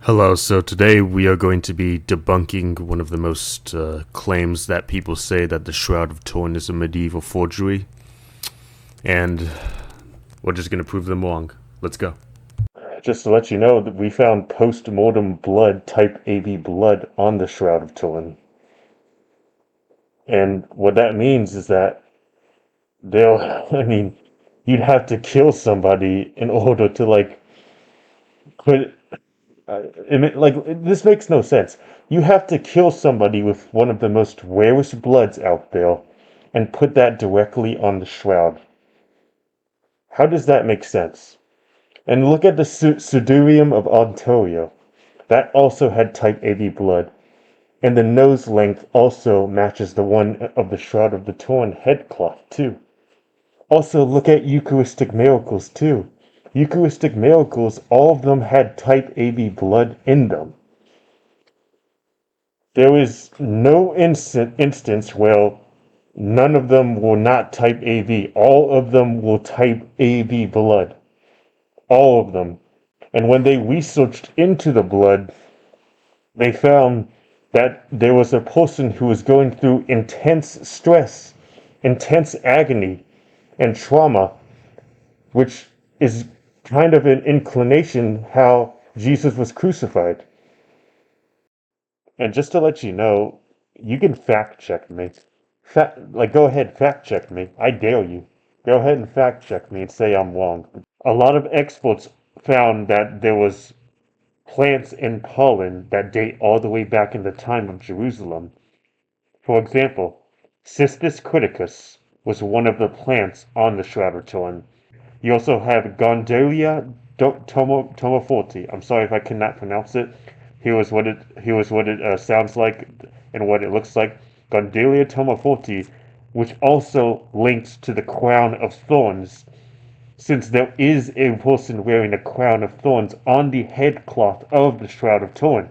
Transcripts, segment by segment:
Hello, so today we are going to be debunking one of the most claims that people say that the Shroud of Turin is a medieval forgery, and we're just going to prove them wrong. Let's go. Just to let you know that we found post-mortem blood, type AB blood, on the Shroud of Turin. And what that means is that they'll, you'd have to kill somebody in order to, put, this makes no sense. You have to kill somebody with one of the most rarest bloods out there and put that directly on the Shroud. How does that make sense? And look at the Sudarium of Ontario. That also had type AB blood. And the nose length also matches the one of the Shroud of the Turin headcloth, too. Also, look at Eucharistic miracles, too. Eucharistic miracles, all of them had type AB blood in them. There is no instance where none of them will not type AB. All of them will type AB blood. All of them. And when they researched into the blood, they found that there was a person who was going through intense stress, intense agony, and trauma, which is kind of an inclination how Jesus was crucified. And just to let you know, you can fact check me. Go ahead, fact check me. I dare you. Go ahead and fact check me and say I'm wrong. A lot of experts found that there was plants in pollen that date all the way back in the time of Jerusalem. For example, Cistus criticus was one of the plants on the Shroud of Turin. You also have Gondelia tomoforti. I'm sorry if I cannot pronounce it. Here was what it sounds like and what it looks like. Gondelia tomoforti, which also links to the crown of thorns, since there is a person wearing a crown of thorns on the headcloth of the Shroud of Turin.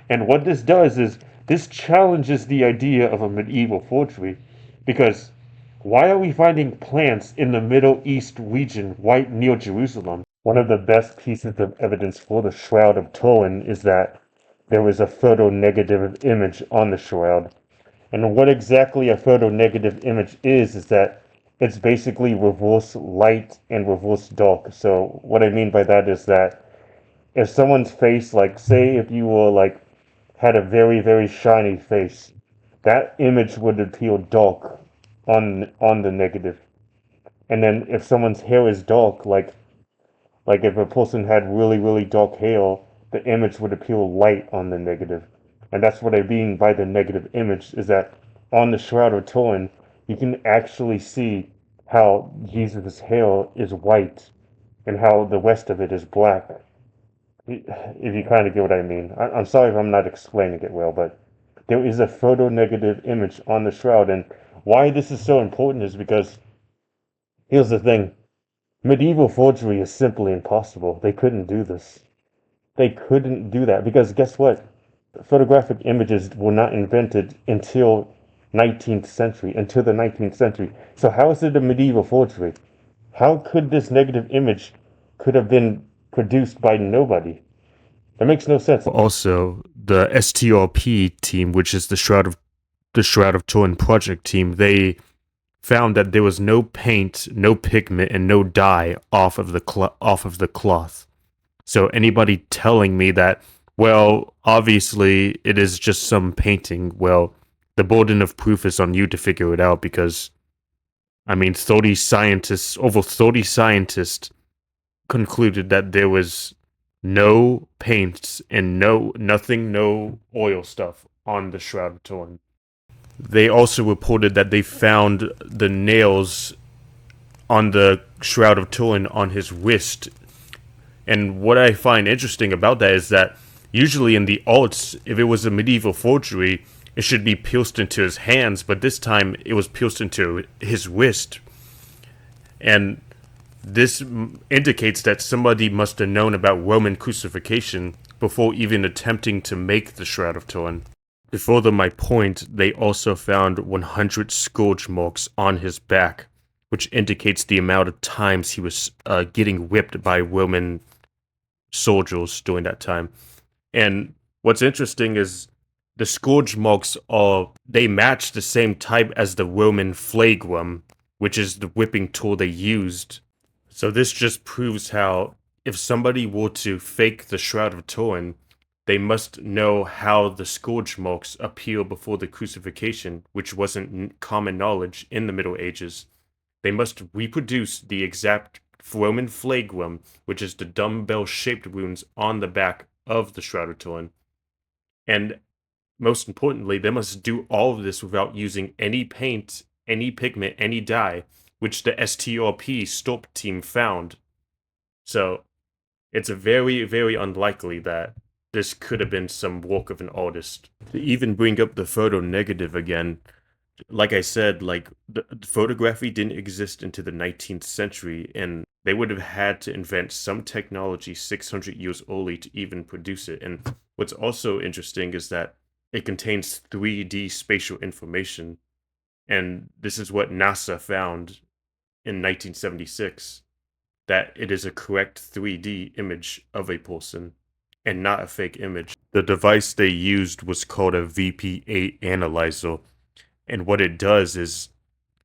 And what this does is this challenges the idea of a medieval forgery, because why are we finding plants in the Middle East region right near Jerusalem? One of the best pieces of evidence for the Shroud of Turin is that there was a photonegative image on the shroud. And what exactly a photonegative image is that it's basically reverse light and reverse dark. So what I mean by that is that if someone's face, like say if you were had a very, very shiny face, that image would appear dark on the negative. And then if someone's hair is dark, like if a person had really, really dark hair, the image would appear light on the negative. And that's what I mean by the negative image, is that on the Shroud of Turin, you can actually see how Jesus' hair is white and how the rest of it is black. If you kind of get what I mean. I'm sorry if I'm not explaining it well, but there is a photonegative image on the shroud. And why this is so important is because here's the thing. Medieval forgery is simply impossible. They couldn't do this. They couldn't do that because guess what? Photographic images were not invented until until the 19th century. So how is it a medieval forgery? How could this negative image could have been produced by nobody? That makes no sense. Also, the STRP team, which is the Shroud of Turin project team, they found that there was no paint, no pigment, and no dye off of the cloth. So anybody telling me that, well, obviously it is just some painting, well, the burden of proof is on you to figure it out because, over 30 scientists concluded that there was no paints and no oil stuff on the Shroud of Turin. They also reported that they found the nails on the Shroud of Turin on his wrist. And what I find interesting about that is that usually in the arts, if it was a medieval forgery, it should be pierced into his hands, but this time it was pierced into his wrist. And this indicates that somebody must have known about Roman crucifixion before even attempting to make the Shroud of Turin. To further my point, they also found 100 scourge marks on his back, which indicates the amount of times he was getting whipped by Roman soldiers during that time. And what's interesting is the scourge marks they match the same type as the Roman flagrum, which is the whipping tool they used. So this just proves how if somebody were to fake the Shroud of Turin, they must know how the scourge marks appear before the crucifixion, which wasn't common knowledge in the Middle Ages. They must reproduce the exact Roman flagrum, which is the dumbbell-shaped wounds on the back of the Shroud of Turin. And most importantly, they must do all of this without using any paint, any pigment, any dye, which the STRP Storp team found. So it's very, very unlikely that this could have been some work of an artist. To even bring up the photo negative again, like I said, like the photography didn't exist into the 19th century, and they would have had to invent some technology 600 years early to even produce it. And what's also interesting is that it contains 3D spatial information, and this is what NASA found in 1976, that it is a correct 3D image of a person and not a fake image. The device they used was called a VP8 analyzer, and what it does is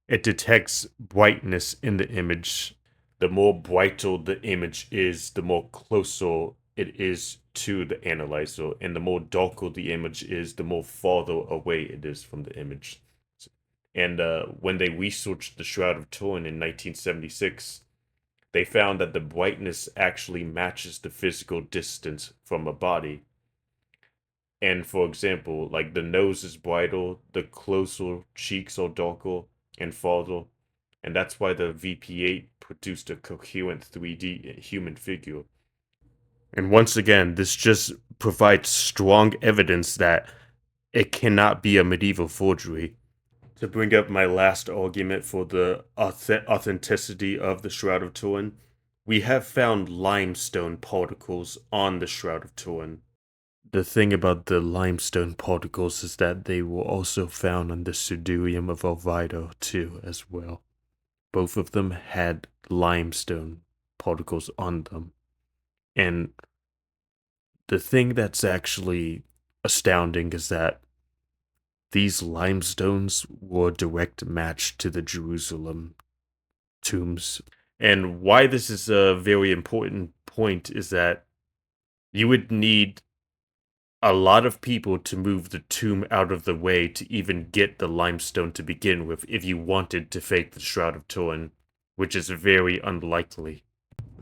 it detects brightness in the image. The more brighter the image is, the more closer it is to the analyzer, and the more darker the image is, the more farther away it is from the image. And when they researched the Shroud of Turin in 1976, they found that the brightness actually matches the physical distance from a body. And for example, like the nose is brighter, the closer cheeks are darker and farther, and that's why the VP8 produced a coherent 3D human figure. And once again, this just provides strong evidence that it cannot be a medieval forgery. To bring up my last argument for the authenticity of the Shroud of Turin, we have found limestone particles on the Shroud of Turin. The thing about the limestone particles is that they were also found on the Sudurium of Oviedo too, as well. Both of them had limestone particles on them. And the thing that's actually astounding is that these limestones were a direct match to the Jerusalem tombs. And why this is a very important point is that you would need a lot of people to move the tomb out of the way to even get the limestone to begin with if you wanted to fake the Shroud of Turin, which is very unlikely.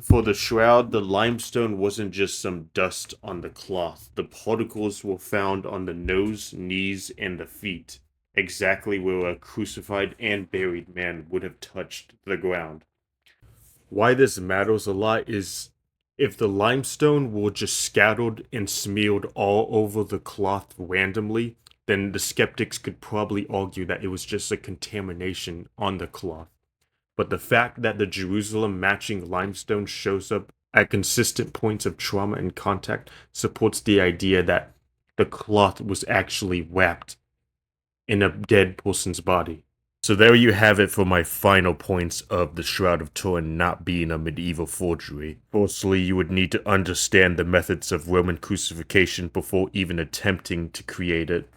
For the shroud, the limestone wasn't just some dust on the cloth. The particles were found on the nose, knees, and the feet, exactly where a crucified and buried man would have touched the ground. Why this matters a lot is if the limestone were just scattered and smeared all over the cloth randomly, then the skeptics could probably argue that it was just a contamination on the cloth. But the fact that the Jerusalem matching limestone shows up at consistent points of trauma and contact supports the idea that the cloth was actually wrapped in a dead person's body. So there you have it for my final points of the Shroud of Turin not being a medieval forgery. Firstly, you would need to understand the methods of Roman crucifixion before even attempting to create it.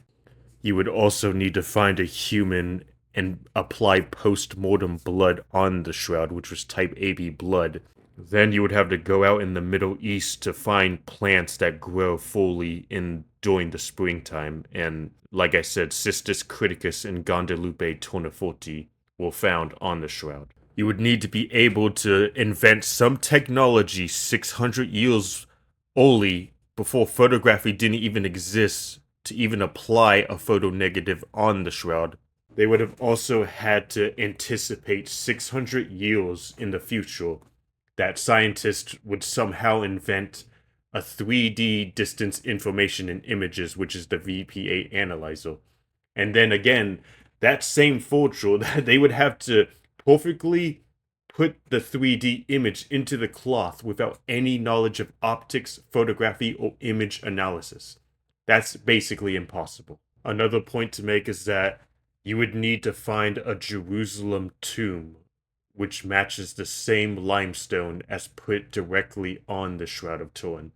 You would also need to find a human and apply post-mortem blood on the shroud, which was type AB blood. Then you would have to go out in the Middle East to find plants that grow fully in during the springtime, and like I said, Cistus criticus and Guadalupe tornaforti were found on the shroud. You would need to be able to invent some technology 600 years early before photography didn't even exist to even apply a photo negative on the shroud. They would have also had to anticipate 600 years in the future that scientists would somehow invent a 3D distance information in images, which is the VP8 analyzer. And then again, that same forger, they would have to perfectly put the 3D image into the cloth without any knowledge of optics, photography, or image analysis. That's basically impossible. Another point to make is that you would need to find a Jerusalem tomb which matches the same limestone as put directly on the Shroud of Turin.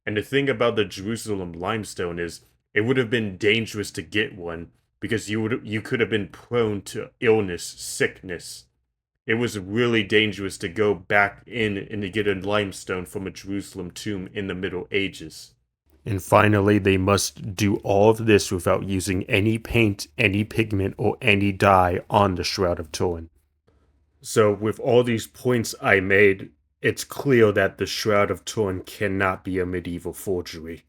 And the thing about the Jerusalem limestone is it would have been dangerous to get one because you could have been prone to illness, sickness. It was really dangerous to go back in and to get a limestone from a Jerusalem tomb in the Middle Ages. And finally, they must do all of this without using any paint, any pigment, or any dye on the Shroud of Turin. So, with all these points I made, it's clear that the Shroud of Turin cannot be a medieval forgery.